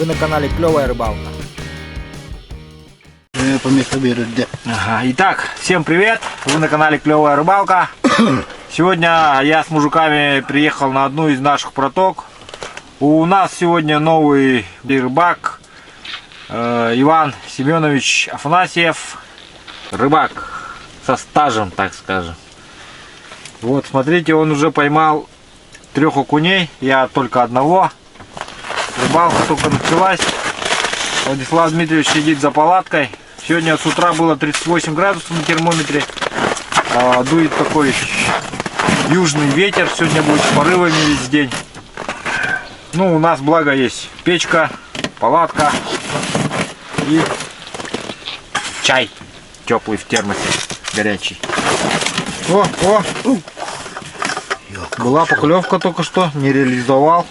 Вы на канале Клевая Рыбалка. Ага. Итак, всем привет! Вы на канале Клевая Рыбалка. Сегодня я с мужиками приехал на одну из наших проток. У нас сегодня новый рыбак Иван Семенович Афанасьев. Рыбак со стажем, так скажем. Вот, смотрите, он уже поймал 3 окуней, я только одного. Рыбалка только началась. Владислав Дмитриевич сидит за палаткой. Сегодня с утра было 38 градусов на термометре. Дует такой южный ветер. Сегодня будет с порывами весь день. Ну, у нас благо есть печка, палатка и чай теплый в термосе, горячий. О! Была поклевка только что, не реализовал.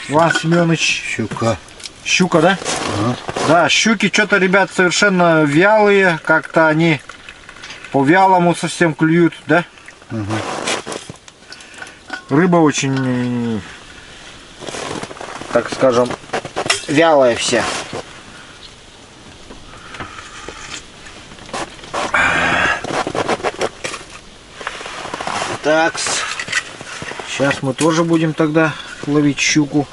Иван Семенович. Щука, да? Ага. Да, щуки что-то, ребят, совершенно вялые. Как-то они по вялому совсем клюют, да? Ага. Рыба очень, так скажем, вялая вся. Так, сейчас мы тоже будем тогда ловить щуку,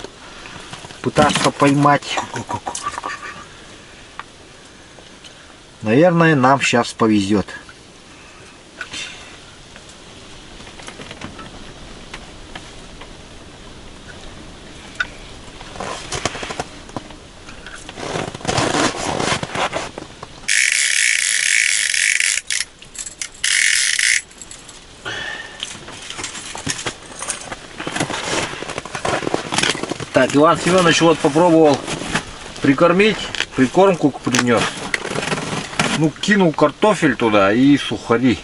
пытаться поймать. Наверное, нам сейчас повезет. Так, Иван Семенович вот попробовал прикормить, прикормку принес. Ну, кинул картофель туда и сухари.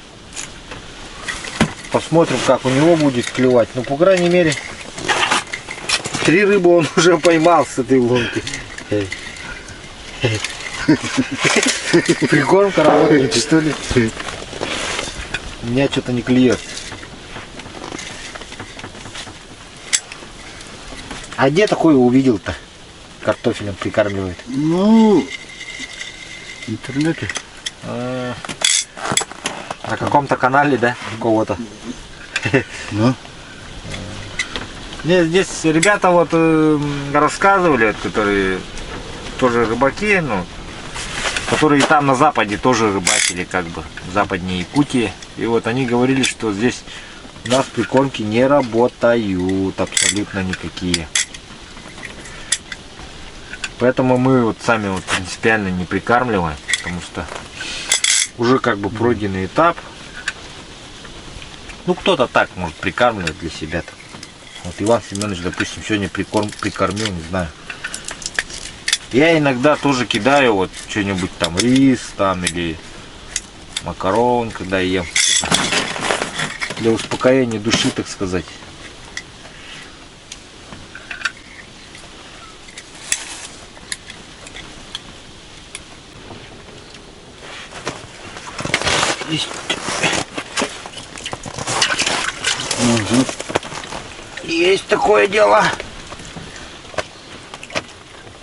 Посмотрим, как у него будет клевать. Ну, по крайней мере, 3 рыбы он уже поймал с этой лунки. Прикормка работает, что ли? У меня что-то не клюет. А где такое увидел-то? Картофелем прикармливает. Ну, в интернете. На каком-то канале, да? Какого-то. Ну. Здесь ребята вот рассказывали, которые тоже рыбаки, ну, которые там на западе тоже рыбачили, как бы, западнее Якутии. И вот они говорили, что здесь у нас прикормки не работают абсолютно никакие. Поэтому мы вот сами вот принципиально не прикармливаем, потому что уже как бы пройденный этап. Ну, кто-то так может прикармливать для себя-то. Вот Иван Семенович, допустим, сегодня прикормил, не знаю. Я иногда тоже кидаю вот что-нибудь там, рис там или макарон, когда ем. Для успокоения души, так сказать. Есть. Угу. Есть такое дело.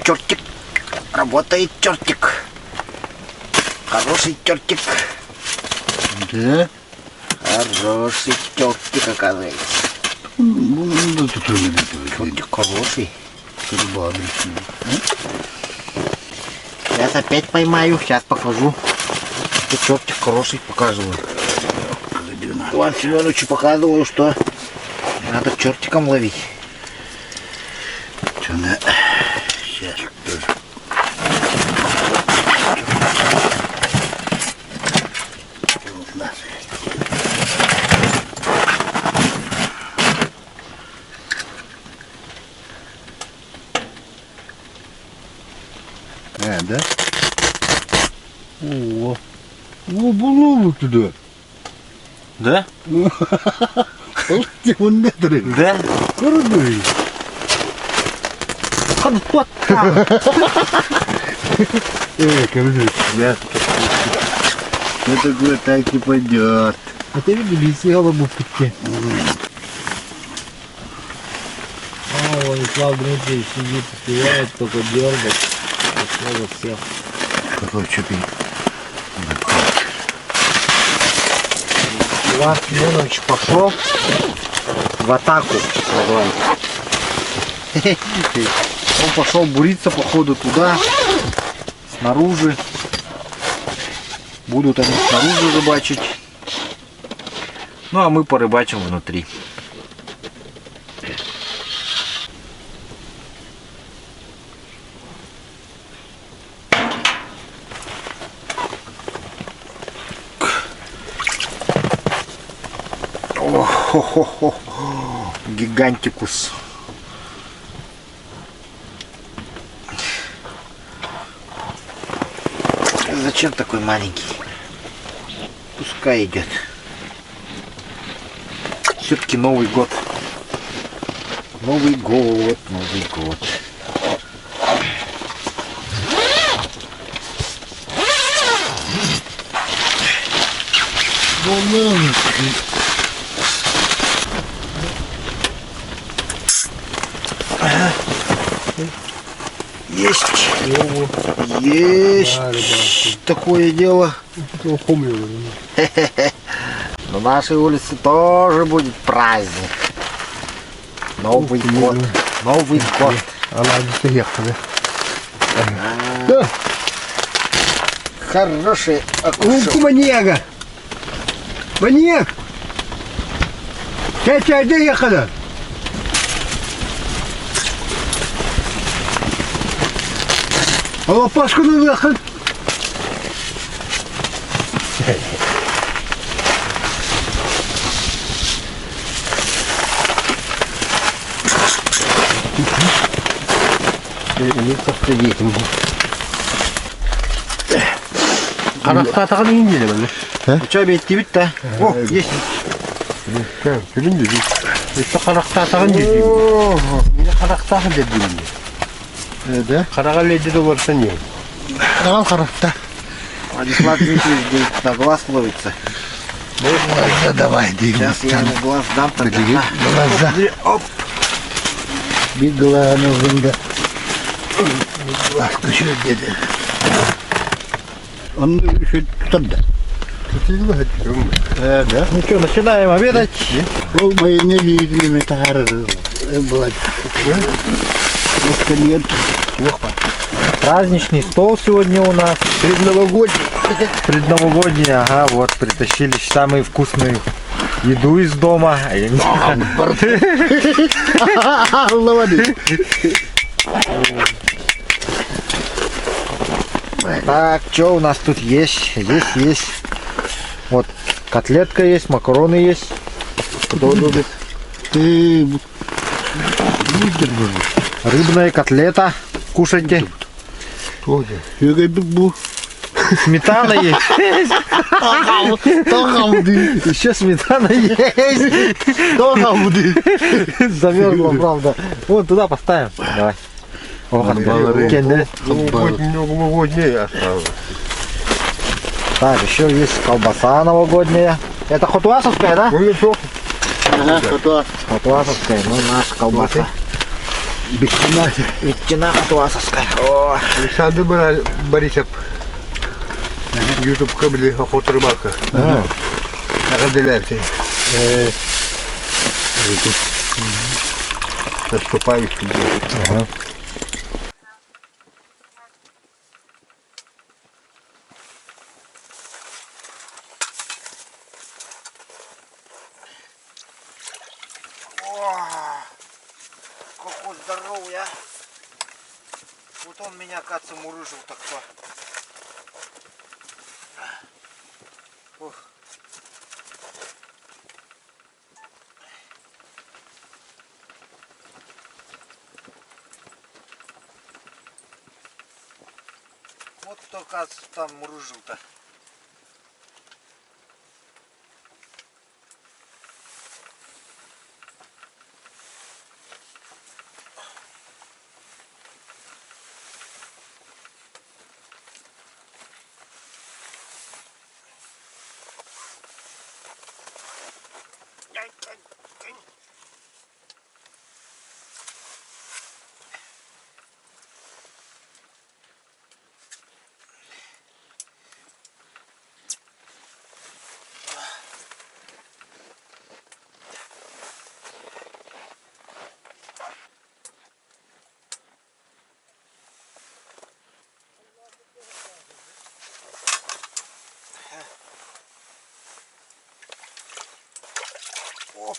Чертик. Работает чертик. Хороший чертик. Да? Хороший чертик, оказывается. Чертик хороший. Сейчас опять поймаю, сейчас покажу. Что чертик хороший, показываю. Иван Семеновичу показываю, что надо чертиком ловить. Сейчас тоже. Да? О, было туда. Да? Он метры. Да? Крутой. Вот там. Короче, это такое так и пойдет. А ты видели, если голубку пути. Ой, Вячеслав Дмитриевич сидит, успевает только дергать. Слово всех. Какой чупи. Иван Семенович пошел в атаку. Он пошел буриться, походу, туда, снаружи. Будут они снаружи рыбачить. Ну а мы порыбачим внутри. О-хо-хо-хо. Гигантикус. Зачем такой маленький? Пускай идет. Все-таки Новый год. Новый год, Новый год. Есть. Есть. Такое дело. На нашей улице тоже будет праздник. Новый год. Новый год. Она не приехала. Хороший Умку маньяка. Маньяк. Тетя, где ехала? А лопашку не выехал. Қараққа атаған ең келе бәлі. Ұча бетті бітті. О, есть. Білін де. Өтті қараққа атаған деді. Мені қарақта деді. Да? Қараға леді де барса не? Давай хорошо. Владислав Дмитриевич говорит, на глаз ловится. Глаза давай, Сейчас я ему глаз дам тогда. Глаза. Оп. Бегла нужен, да. Глазку еще где-то. Он еще там, да. Да? Ну что, начинаем обедать. О, мои не видели метары. Была. Нет. Праздничный стол сегодня у нас. Предновогодний. Предновогодний, ага, вот притащили самую вкусную еду из дома. Так, что у нас тут есть? Здесь есть. Вот котлетка есть, макароны есть. Кто любит? Ты... Рыбная котлета. Кушайте. Я говорю, Сметана есть. Еще сметана есть. Замерзла, правда. Вот туда поставим. Давай. новогодний осталось. Так, еще есть колбаса новогодняя. Это хотуасовская, да? Ага, что? Хотуасовская, ну наша колбаса. Ветчина хотуасовская. О. Александр Борисов. Ютуб кабели охота рыбалка. На Гаделяте. Наступающий. Ага. Какой здоровый, а! Вот он меня, кажется, мурыжил так-то. Ох. Вот кто, кажется, там мурыжил-то.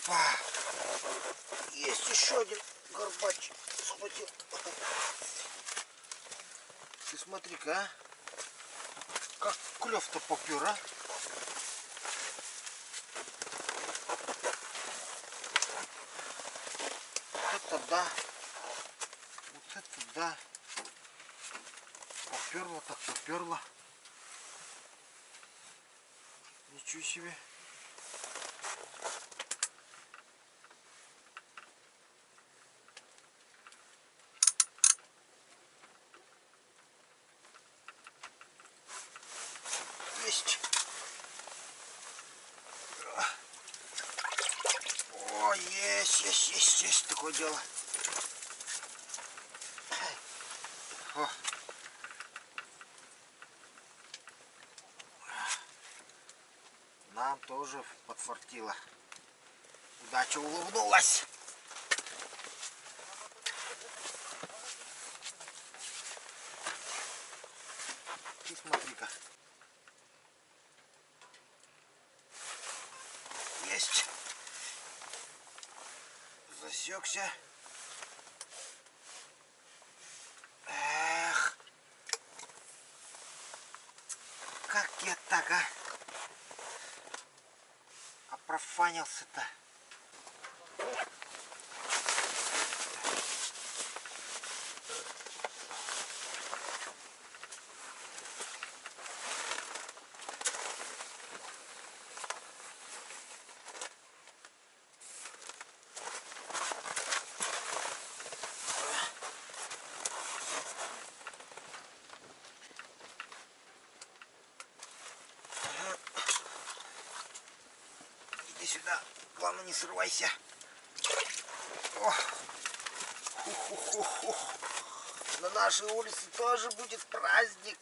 Опа! Есть еще один горбач. Схватил. Ты смотри-ка, а? Как клев-то попер, а? Вот это да. Вот это да. Поперло так поперло. Ничего себе. Есть. О, есть такое дело. О. Нам тоже подфартило. Удача улыбнулась. И смотри-ка. Есть. Засекся. Эх. Как я так, а? Профанился-то. Иди сюда. Главное, не срывайся. О. Ху-ху-ху-ху. На нашей улице тоже будет праздник.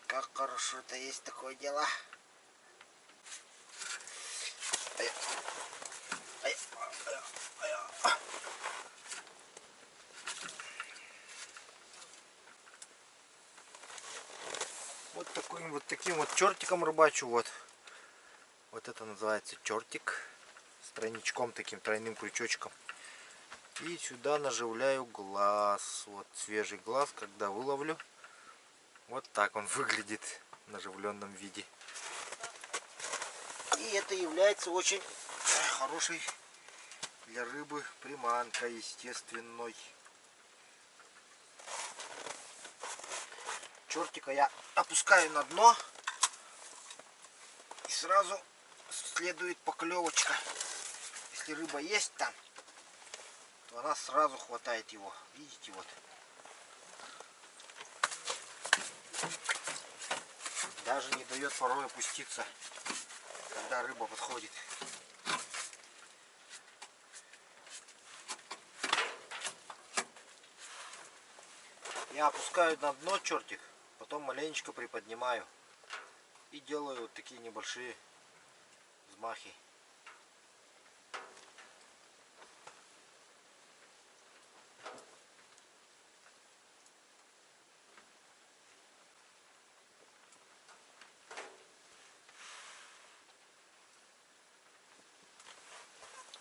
Как хорошо это есть такое дело. Вот таким вот чертиком рыбачу. Вот это называется чертик. С тройничком, таким тройным крючочком. И сюда наживляю глаз. Вот свежий глаз, когда выловлю. Вот так он выглядит в наживленном виде. И это является очень хорошей для рыбы приманкой естественной. Чертика я опускаю на дно. И сразу следует поклевочка. Если рыба есть там, то она сразу хватает его. Видите, вот. Даже не дает порой опуститься, когда рыба подходит. Я опускаю на дно чертик, потом маленечко приподнимаю и делаю вот такие небольшие взмахи.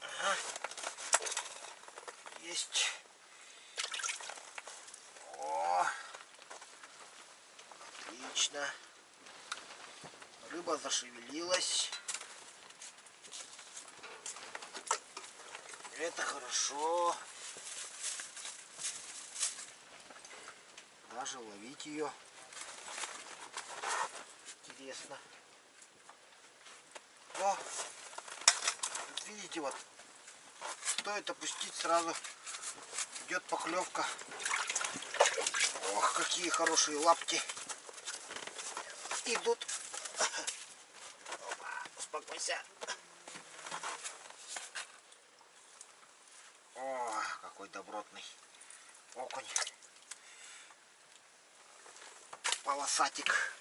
Ага. Есть. О, отлично. Рыба зашевелилась. Это хорошо. Даже ловить ее интересно. О, вот видите, вот стоит опустить, сразу идет поклевка. Ох, какие хорошие лапки идут. Успокойся. О, какой добротный окунь. Полосатик.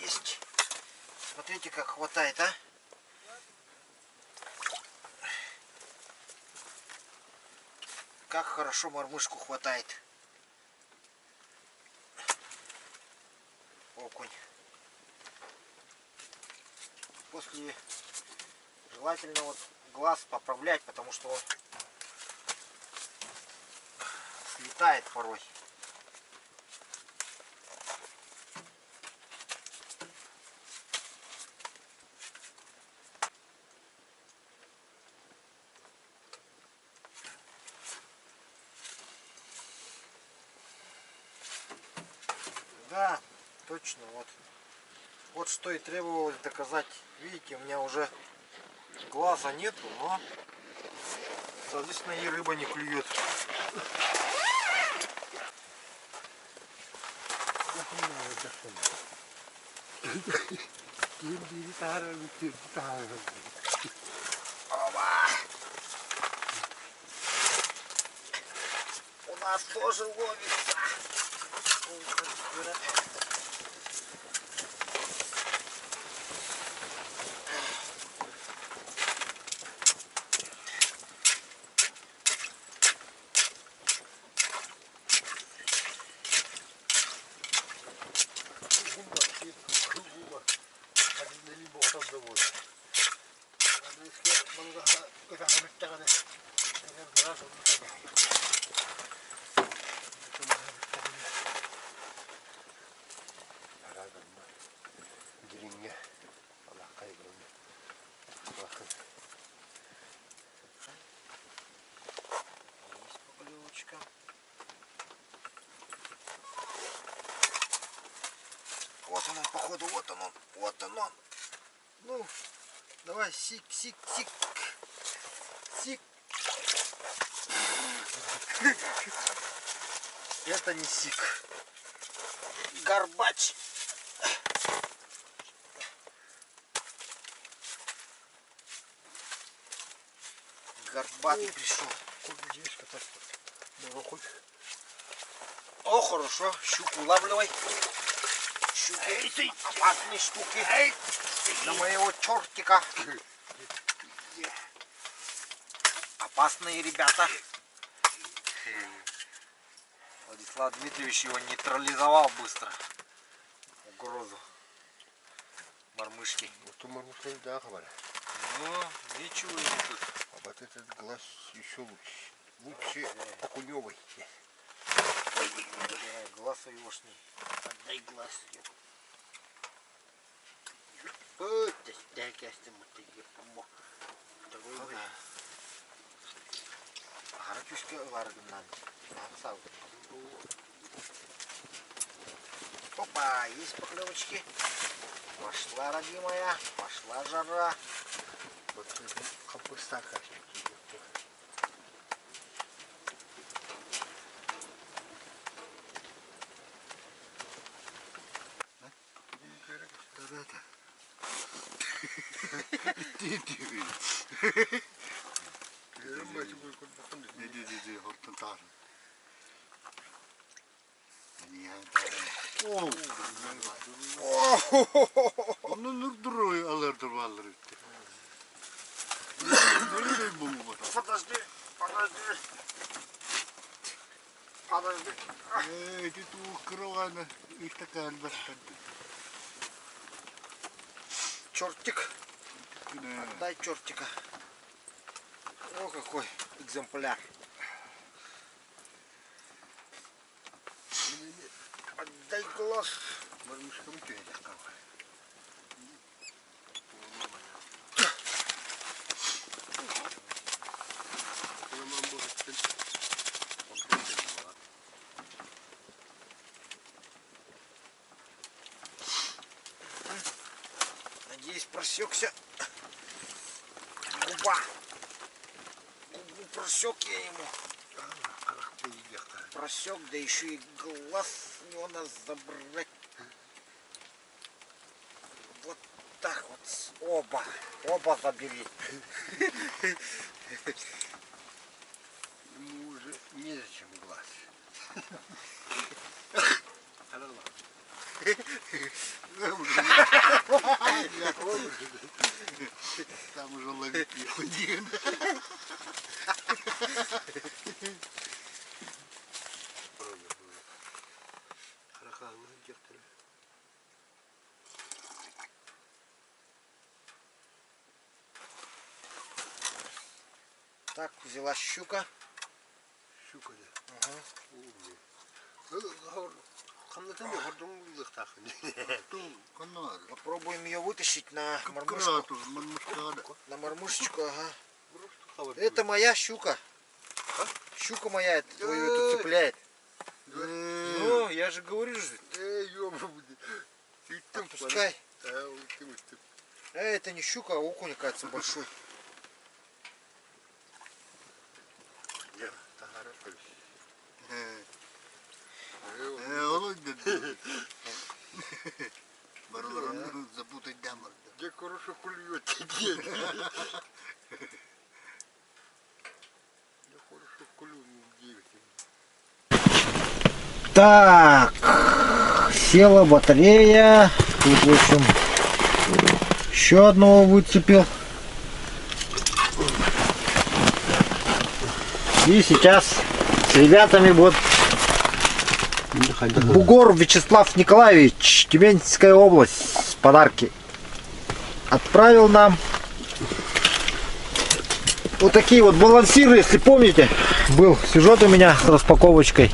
Есть. Смотрите, как хватает, а? Как хорошо мормышку хватает. Окунь. После желательно вот глаз поправлять, потому что он слетает порой. Да, точно, вот что и требовалось доказать. Видите, у меня уже глаза нету, но, соответственно, и рыба не клюет. Оба! У нас тоже ловится. Вот он, походу, вот он, вот он. Ну, давай, сик, сик, сик, сик. Это не сик. Горбач. Горбатый пришел. О, хорошо. Щуку улавливай. Щуки. Опасные штуки. Для моего чертика. Опасные ребята. Владислав Дмитриевич его нейтрализовал быстро. Угрозу мормышки. Вот у мормышки, да, говорят. Ну, ничего не тут. А вот этот глаз еще лучше. Лучше окуневый. Глаз егошний. Отдай глаз. Опа, есть поклевочки. Пошла, родимая, пошла жара. Вот капуста как. Onun durduruyor alırdı vallahi. Подожди, подожди. Подожди. Эти тут крылана и такая бастард. Чертик. Дай чертика. О, какой экземпляр. Отдай глаз. Мормышкам тебе такого. Надеюсь, просекся. Губа. Губу просек я ему. Просек, да еще и глаз с него надо забрать. Вот так вот. Оба. Оба забери. Ему уже незачем глаз. Там уже ловить не один. Так, взяла щука. Щука. Ага. Попробуем ее вытащить на мормышку. На мормышечку, ага. Это моя щука. Щука моя, это твою эту цепляет. Ну, я же говорю же. Отпускай. Это не щука, а окунь, кажется, большой. Запутать дамар. Где хорошо клюет, где? Я хорошо клюнул, Так, села батарея. Тут, в общем, еще одного выцепил. И сейчас с ребятами вот Бугор Вячеслав Николаевич, Тюменская область, подарки отправил нам. Вот такие вот балансиры, если помните, был сюжет у меня с распаковочкой.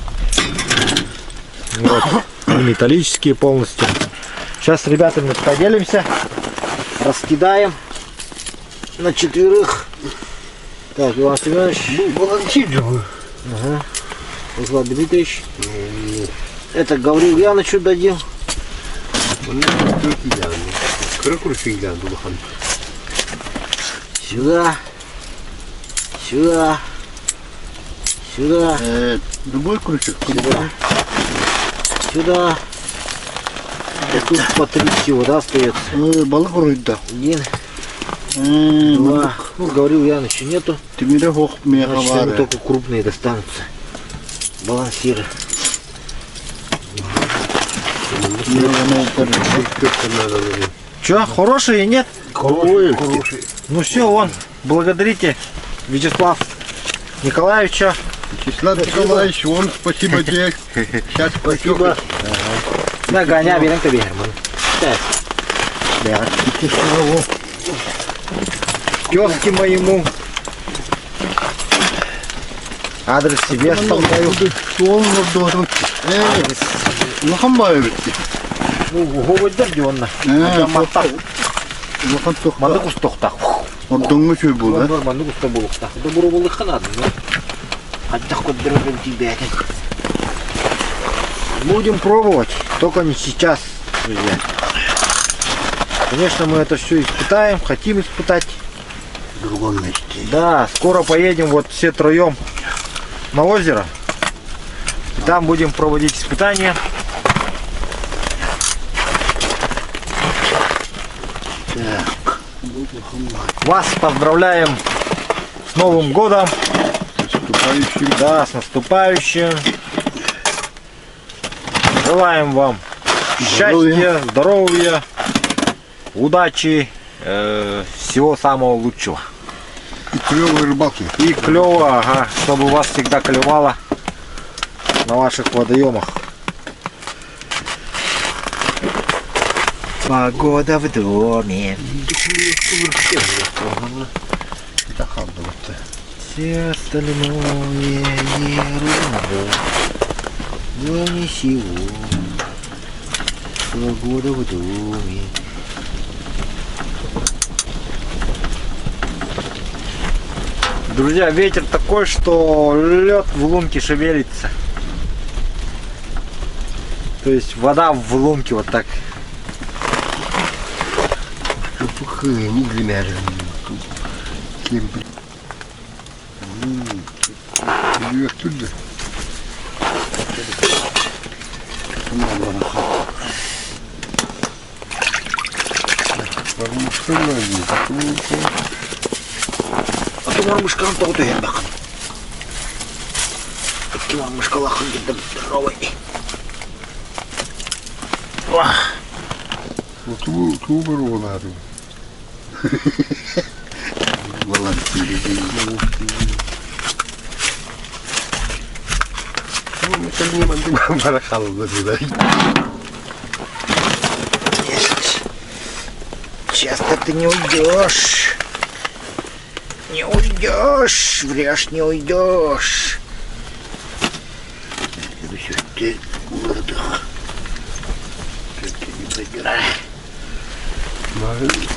Вот, металлические полностью. Сейчас с ребятами поделимся, раскидаем на 4. Так, Иван Семенович. Балансир же вы. Ага. Руслан Дмитриевич. Это Гаврил Янычу дадим. Сюда. Сюда. Сюда. Другой крючок. Сюда. Сюда. И тут по 3 всего, да, остается. Балык вроде да. 1, 2. Ну, Гаврил Янычу нету. Ты меня хох меня Значит, они говоришь. только крупные достанутся. Балансиры. Че, хорошие нет? Хороший. Ну все, вон, благодарите Вячеслав Николаевича. Вячеслав Николаевич, вон, спасибо тебе. Сейчас Спасибо. Да, гоня, берем тебе, Герман. Тезке моему. Адрес себе оставляю. Лохамбаевич. Ну, говорит, дерденно. Мандык устохтах. Ордонга чөй бұл, да? Мандык уста болуқтах. Это буру болы ханады, ну. Хотя хоть дырым тебя. Будем пробовать, только не сейчас, друзья. Конечно, мы это все испытаем, хотим испытать. В другом месте. Да, скоро поедем вот все троем на озеро. И там будем проводить испытания. Так. Вас поздравляем с Новым годом. Наступающим. Да, с наступающим. Желаем вам счастья, здоровья, удачи, всего самого лучшего. И клевой рыбалки. И клево, ага, чтобы у вас всегда клевало на ваших водоемах. Погода в доме. Все остальное ерунда. Главное всего. Погода в доме. Друзья, ветер такой, что лед в лунке шевелится. То есть вода в лунке вот так. Не для меня. Живешь тут, да? А то мормышка антау то я бахан. Такие мормышка лахан где-то здоровый. Ту беру надо. Балансири. Ну, это не мандык барахал, да. Часто ты не уйдешь. Не уйдешь, врешь, не уйдешь. Ты воздух. Ты не подбирай.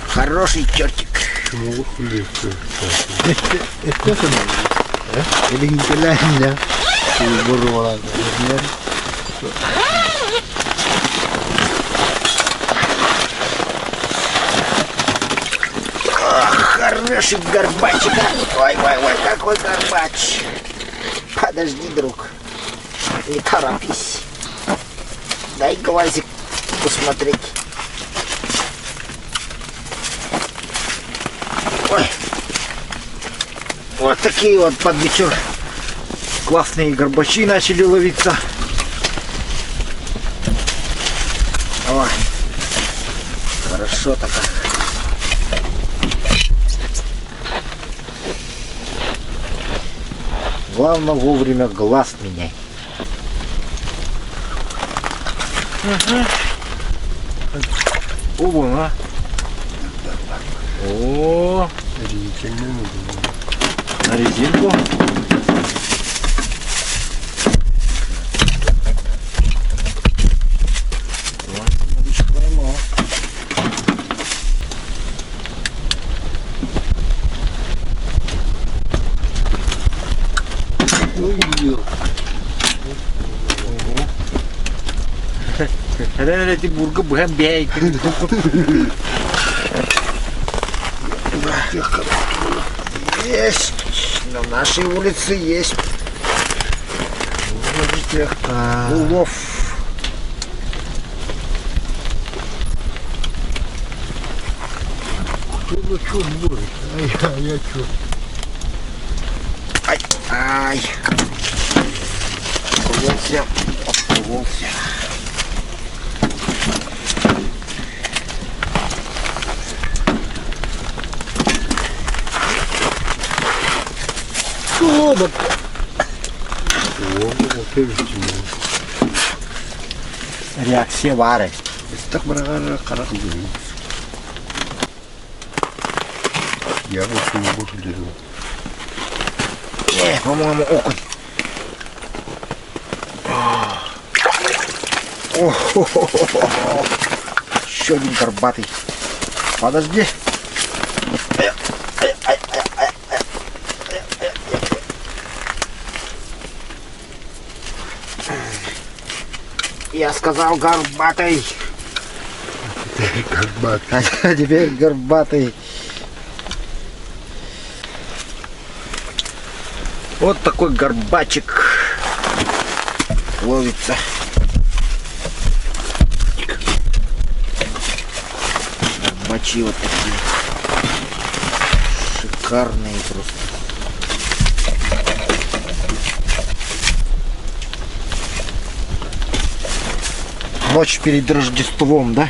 Хороший чертик. Это или не пиляння. Ты бурвала. Хороший горбачик. Ой, какой горбач. Подожди, друг. Не торопись. Дай глазик посмотреть. Ой. Вот такие вот под вечер классные горбачи начали ловиться. Ой. Хорошо так. Главное вовремя глаз меняй. Оба, а? О, на резинку. Hele die burger hem bij. Есть. На нашей улице есть улов. Ну что будет? А я что? Ай. Повелся. Повелся. Вот. Реакция вары. Так много карах будет. Я больше не буду делать. Не, по-моему, окунь. Еще один горбатый. Подожди. Я сказал горбатый. Горбатый. А теперь горбатый. Вот такой горбачик ловится. Горбачи вот такие. Шикарные просто. Ночь перед Рождеством, да?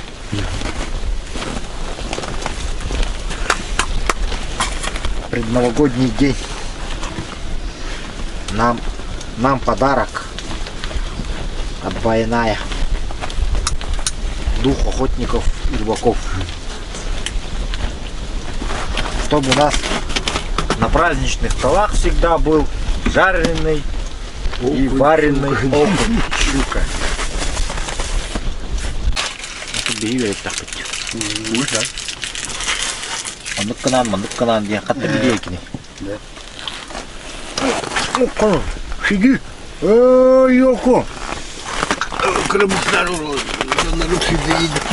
Предновогодний день. Нам подарок от Байная. Дух охотников и рыбаков. Чтобы у нас на праздничных столах всегда был жареный и вареный окунь, щука. Бейвер так вот. Мандык канан диye хатта бейкини. Да. Ну, сиди. Йоко. Кырмыздар на руки доедет.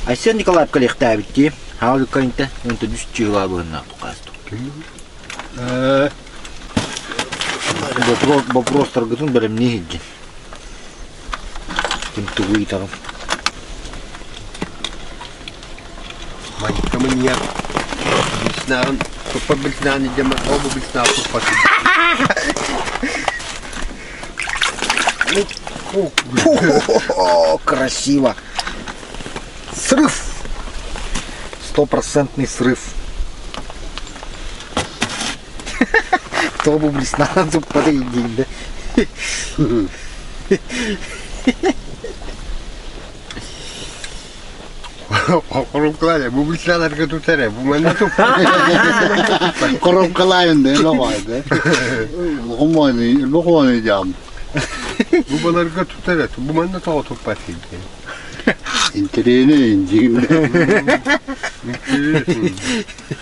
Айсен Николаев коллективити. Хау канте, он то düştüğü бына туқасту. Вопрос торгытын белем не гидди. Тим тугый тарам. Манька мне. Бельснан. По бельснане дема оба бельсна попасть. О, красиво. Срыв. 100% срыв. Кто бы блесна зуб подъедин, да? Коробка, bu bilgisayarlar tutar. Bu bende çok. Koropkalayın diye ne vardı? Lokum oynayacağım. Bu balığı tutar. Bu bende tava top batıyor. İntiriğine inciyim.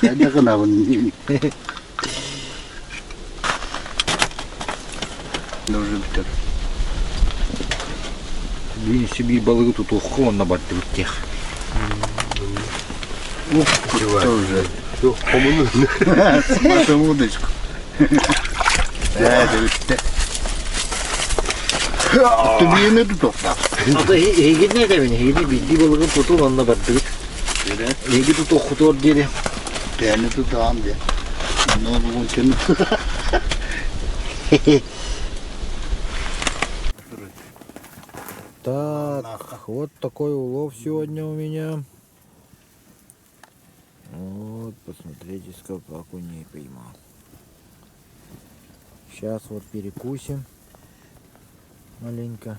Ben de kınavın. Да уже битер. Блин, себе балыгы тут ухон на борту тех. Тоже. Все, помню. Смотрим удочку. Да, işte. Tuttu bir yemeği tutuk bak. Ata hegi ne demin? Hegi bildiği balığın tutu onunla battık. Hegi tutu okutor dedi. Değerli tutağım diye. Ne oldu bu kendi? Так, вот такой улов сегодня у меня. Вот, посмотрите, сколько окуней поймал. Сейчас вот перекусим маленько.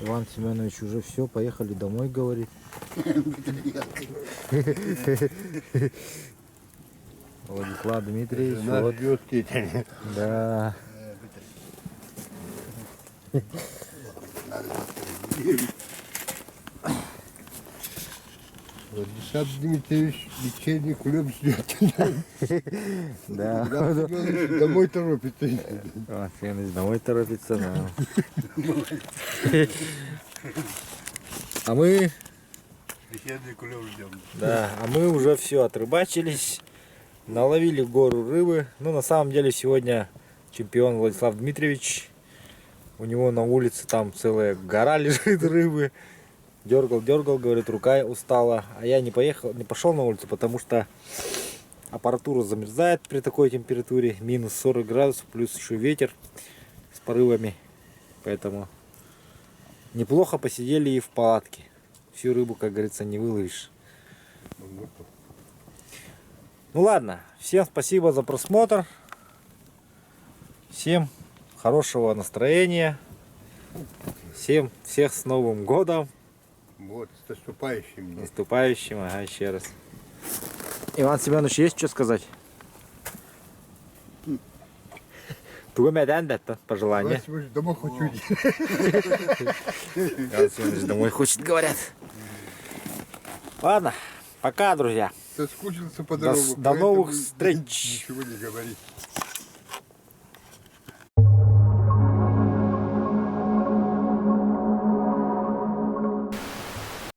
Иван Семенович уже все, поехали домой, говорит. Владислав Дмитриевич, вот. Да. Владислав Дмитриевич вечерний клуб ждет. Да. Домой торопится. Иван Семенович домой торопится, да. А мы, Вечерний клуб ждем. да, а мы уже все отрыбачились, наловили гору рыбы. Ну, на самом деле, сегодня чемпион Владислав Дмитриевич. У него на улице там целая гора лежит рыбы. Дергал, говорит, рука устала. А я не пошел на улицу, потому что аппаратура замерзает при такой температуре. Минус 40 градусов, плюс еще ветер с порывами. Поэтому неплохо посидели и в палатке. Всю рыбу, как говорится, не выловишь. Ну ладно, всем спасибо за просмотр. Всем хорошего настроения. Всех с Новым годом. Вот, с наступающим. С наступающим, ага, еще раз. Иван Семенович, есть что сказать? Тугомядян, да, пожелание. Домой хочу. Иван Семенович домой хочет, говорят. Ладно, пока, друзья. Соскучился по До дорогу. новых поэтому встреч. Ничего не говорит.